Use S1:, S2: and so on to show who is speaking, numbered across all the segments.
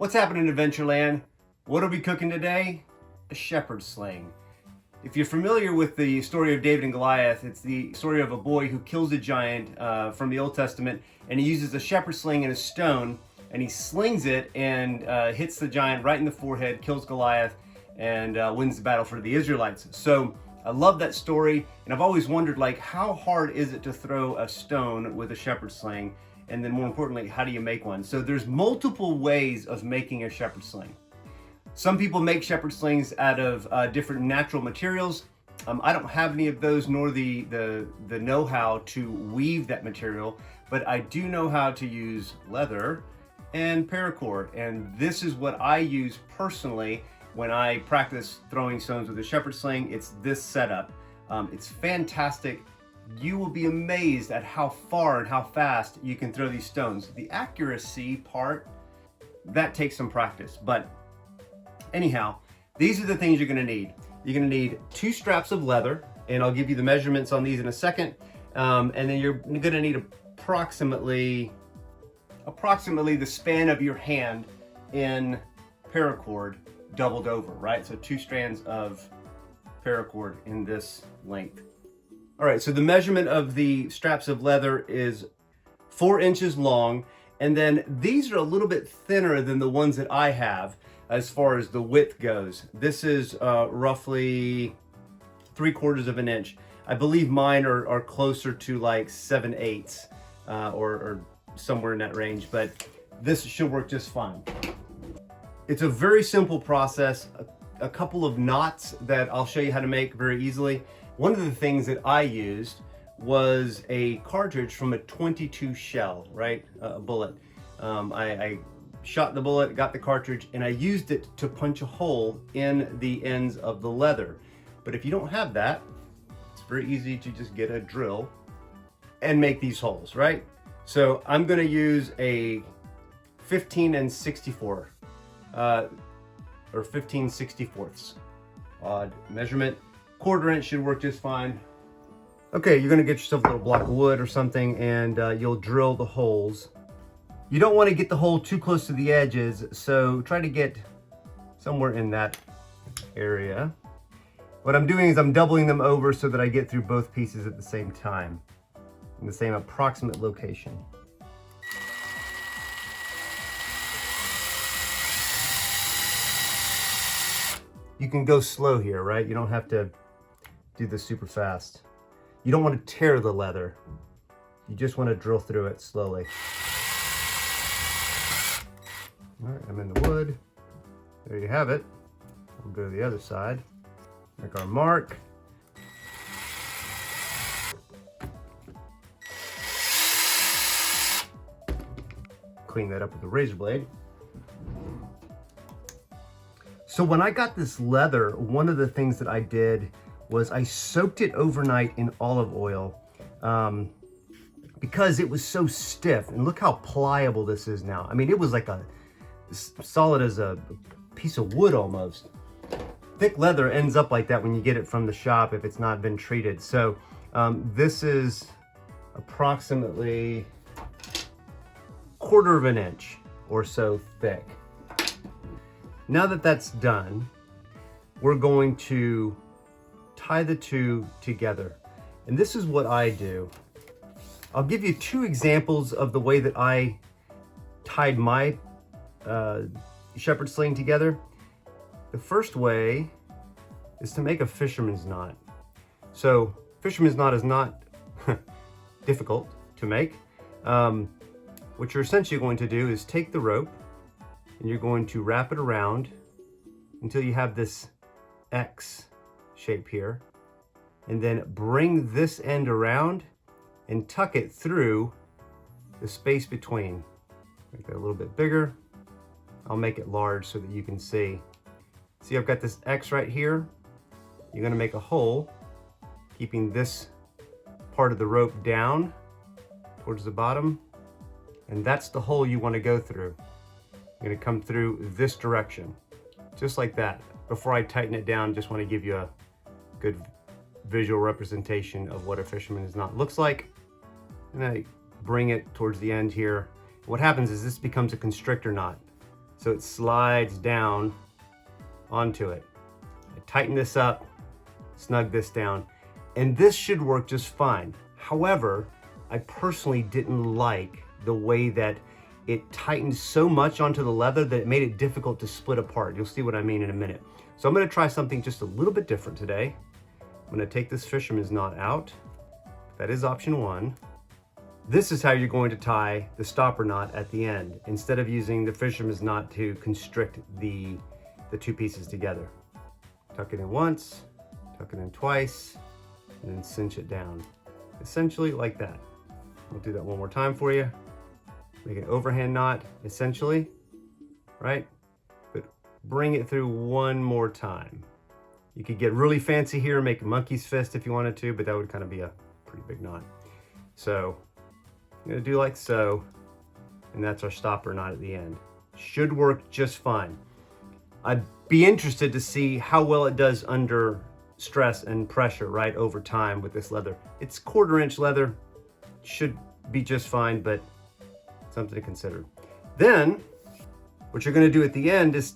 S1: What's happening in Adventureland? What are we cooking today? A shepherd's sling. If you're familiar with the story of David and Goliath, it's the story of a boy who kills a giant from the Old Testament, and he uses a shepherd's sling and a stone, and he slings it and hits the giant right in the forehead, kills Goliath, and wins the battle for the Israelites. So I love that story, and I've always wondered, like, how hard is it to throw a stone with a shepherd's sling? And then more importantly, how do you make one? So there's multiple ways of making a shepherd's sling. Some people make shepherd slings out of different natural materials. I don't have any of those, nor the know-how to weave that material, but I do know how to use leather and paracord. And this is what I use personally when I practice throwing stones with a shepherd sling. It's this setup. It's fantastic. You will be amazed at how far and how fast you can throw these stones. The accuracy part, that takes some practice. But anyhow, these are the things you're gonna need. You're gonna need 2 straps of leather, and I'll give you the measurements on these in a second. And then you're gonna need approximately the span of your hand in paracord doubled over, right? So 2 strands of paracord in this length. All right, so the measurement of the straps of leather is 4 inches long, and then these are a little bit thinner than the ones that I have as far as the width goes. This is roughly 3/4 of an inch. I believe mine are closer to like 7/8 or somewhere in that range, but this should work just fine. It's a very simple process, a couple of knots that I'll show you how to make very easily. One of the things that I used was a cartridge from a .22 shell, right? A bullet. I shot the bullet, got the cartridge, and I used it to punch a hole in the ends of the leather. But if you don't have that, it's very easy to just get a drill and make these holes, right? So I'm gonna use a 15 64 or 15/64 odd measurement. 1/4 inch should work just fine. Okay, you're gonna get yourself a little block of wood or something, and you'll drill the holes. You don't want to get the hole too close to the edges, so try to get somewhere in that area. What I'm doing is I'm doubling them over so that I get through both pieces at the same time, in the same approximate location. You can go slow here, right? You don't have to do this super fast. You don't want to tear the leather. You just want to drill through it slowly. All right, I'm in the wood. There you have it. We'll go to the other side. Make our mark. Clean that up with a razor blade. So when I got this leather, one of the things that I did was I soaked it overnight in olive oil because it was so stiff. And look how pliable this is now. I mean, it was like as solid as a piece of wood almost. Thick leather ends up like that when you get it from the shop if it's not been treated. So this is approximately 1/4 of an inch or so thick. Now that that's done, we're going to tie the 2 together. And this is what I do. I'll give you 2 examples of the way that I tied my shepherd sling together. The first way is to make a fisherman's knot. So fisherman's knot is not difficult to make. What you're essentially going to do is take the rope and you're going to wrap it around until you have this X shape here, and then bring this end around and tuck it through the space between. Make that a little bit bigger. I'll make it large so that you can see. See, I've got this X right here. You're gonna make a hole, keeping this part of the rope down towards the bottom, and that's the hole you wanna go through. You're gonna come through this direction, just like that. Before I tighten it down, just wanna give you a good visual representation of what a fisherman's knot looks like. And I bring it towards the end here. What happens is this becomes a constrictor knot. so it slides down onto it. I tighten this up, snug this down, and this should work just fine. However, I personally didn't like the way that it tightened so much onto the leather that it made it difficult to split apart. You'll see what I mean in a minute. So I'm gonna try something just a little bit different today. I'm gonna take this fisherman's knot out. That is option 1. This is how you're going to tie the stopper knot at the end, instead of using the fisherman's knot to constrict the two pieces together. Tuck it in once, tuck it in twice, and then cinch it down. Essentially like that. We'll do that one more time for you. Make an overhand knot, essentially, right? But bring it through one more time. You could get really fancy here and make a monkey's fist if you wanted to, but that would kind of be a pretty big knot. So I'm gonna do like so, and that's our stopper knot at the end. Should work just fine. I'd be interested to see how well it does under stress and pressure, right, over time with this leather. It's 1/4 inch leather, should be just fine, but something to consider. Then, what you're gonna do at the end is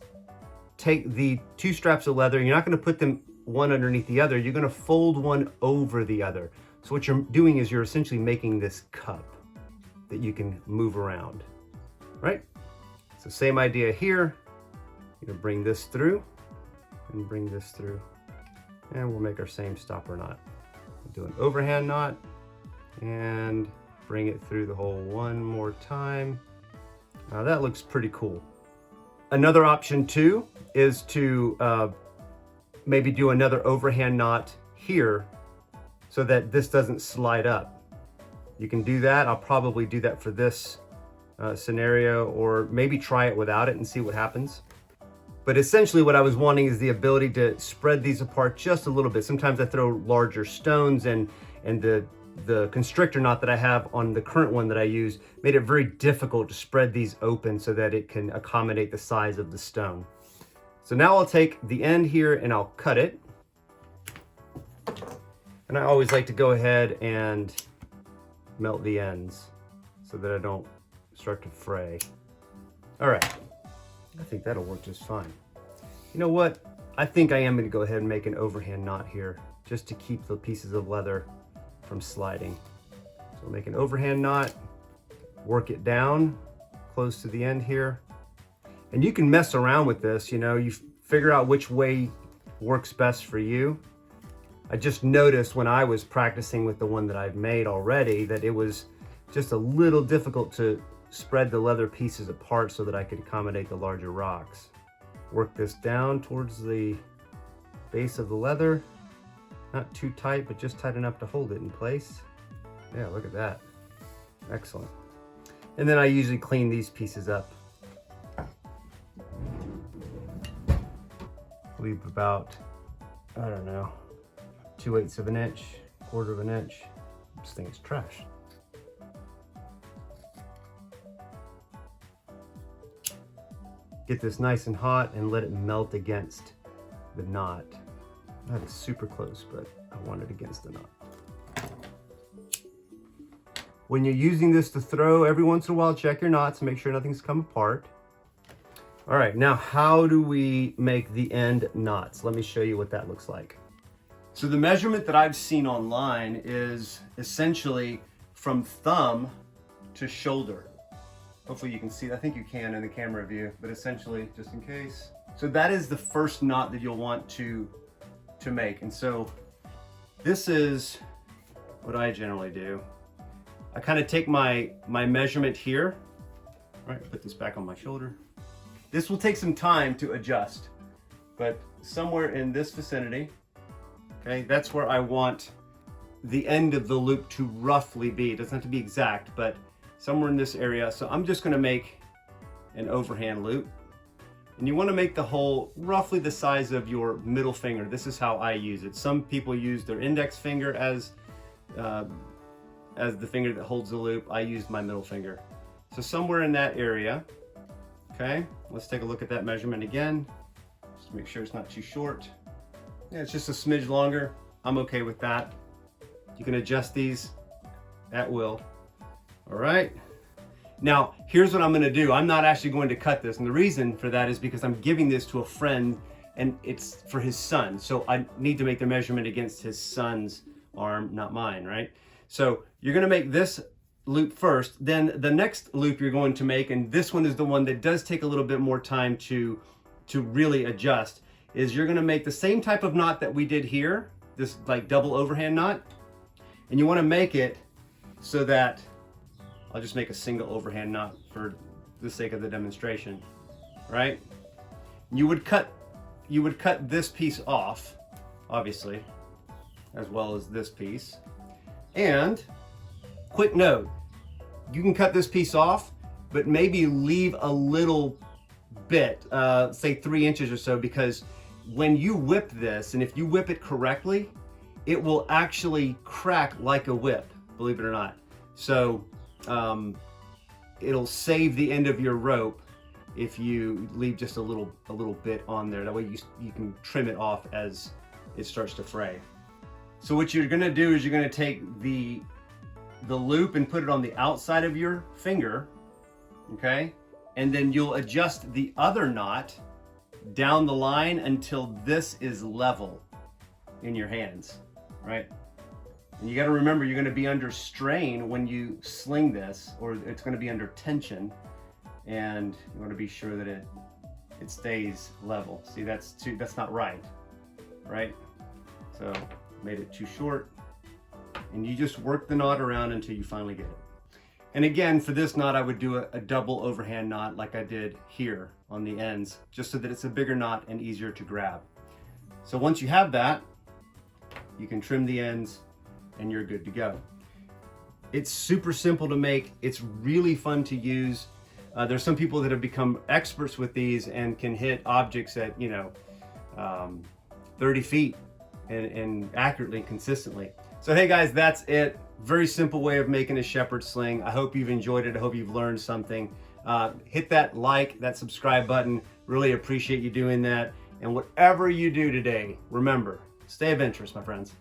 S1: take the 2 straps of leather. You're not gonna put them one underneath the other. You're gonna fold one over the other. So what you're doing is you're essentially making this cup that you can move around, right? So same idea here. You're gonna bring this through and bring this through. And we'll make our same stopper knot. We'll do an overhand knot and bring it through the hole one more time. Now that looks pretty cool. Another option too is to maybe do another overhand knot here so that this doesn't slide up. You can do that. I'll probably do that for this scenario, or maybe try it without it and see what happens. But essentially what I was wanting is the ability to spread these apart just a little bit. Sometimes I throw larger stones, and the constrictor knot that I have on the current one that I use made it very difficult to spread these open so that it can accommodate the size of the stone. So now I'll take the end here and I'll cut it. And I always like to go ahead and melt the ends so that I don't start to fray. All right, I think that'll work just fine. You know what? I think I am gonna go ahead and make an overhand knot here just to keep the pieces of leather from sliding. So we'll make an overhand knot, work it down close to the end here. And you can mess around with this, you know, you figure out which way works best for you. I just noticed when I was practicing with the one that I've made already that it was just a little difficult to spread the leather pieces apart so that I could accommodate the larger rocks. Work this down towards the base of the leather. Not too tight, but just tight enough to hold it in place. Yeah, look at that. Excellent. And then I usually clean these pieces up. Leave about, I don't know, 2/8 of an inch, 1/4 of an inch. This thing is trash. Get this nice and hot and let it melt against the knot. That is super close, but I want it against the knot. When you're using this to throw, every once in a while, check your knots, make sure nothing's come apart. All right, now how do we make the end knots? Let me show you what that looks like. So the measurement that I've seen online is essentially from thumb to shoulder. Hopefully you can see, I think you can in the camera view, but essentially, just in case. So that is the first knot that you'll want to make. And so this is what I generally do. I kind of take my measurement here, right, put this back on my shoulder. This will take some time to adjust, but somewhere in this vicinity, okay, that's where I want the end of the loop to roughly be. It doesn't have to be exact, but somewhere in this area. So I'm just gonna make an overhand loop. And you want to make the hole roughly the size of your middle finger. This is how I use it. Some people use their index finger as the finger that holds the loop. I used my middle finger. So somewhere in that area, okay? Let's take a look at that measurement again, just to make sure it's not too short. Yeah, it's just a smidge longer. I'm okay with that. You can adjust these at will. All right. Now, here's what I'm gonna do. I'm not actually going to cut this, and the reason for that is because I'm giving this to a friend and it's for his son. So I need to make the measurement against his son's arm, not mine, right? So you're gonna make this loop first, then the next loop you're going to make, and this one is the one that does take a little bit more time to really adjust, is you're gonna make the same type of knot that we did here, this like double overhand knot, and you wanna make it so that, I'll just make a single overhand knot for the sake of the demonstration, right? You would cut this piece off, obviously, as well as this piece. And quick note, you can cut this piece off, but maybe leave a little bit, say 3 inches or so, because when you whip this, and if you whip it correctly, it will actually crack like a whip, believe it or not. So it'll save the end of your rope if you leave just a little bit on there. That way you can trim it off as it starts to fray. So what you're gonna do is you're gonna take the loop and put it on the outside of your finger, okay? And then you'll adjust the other knot down the line until this is level in your hands, right? And you got to remember, you're going to be under strain when you sling this, or it's going to be under tension, and you want to be sure that it stays level. See, that's not right? So made it too short, and you just work the knot around until you finally get it. And again, for this knot, I would do a double overhand knot like I did here on the ends, just so that it's a bigger knot and easier to grab. So once you have that, you can trim the ends and you're good to go. It's super simple to make. It's really fun to use. There's some people that have become experts with these and can hit objects at 30 feet and accurately and consistently. So hey guys, that's it. Very simple way of making a shepherd's sling. I hope you've enjoyed it. I hope you've learned something. Hit that like, that subscribe button. Really appreciate you doing that. And whatever you do today, remember, stay adventurous, my friends.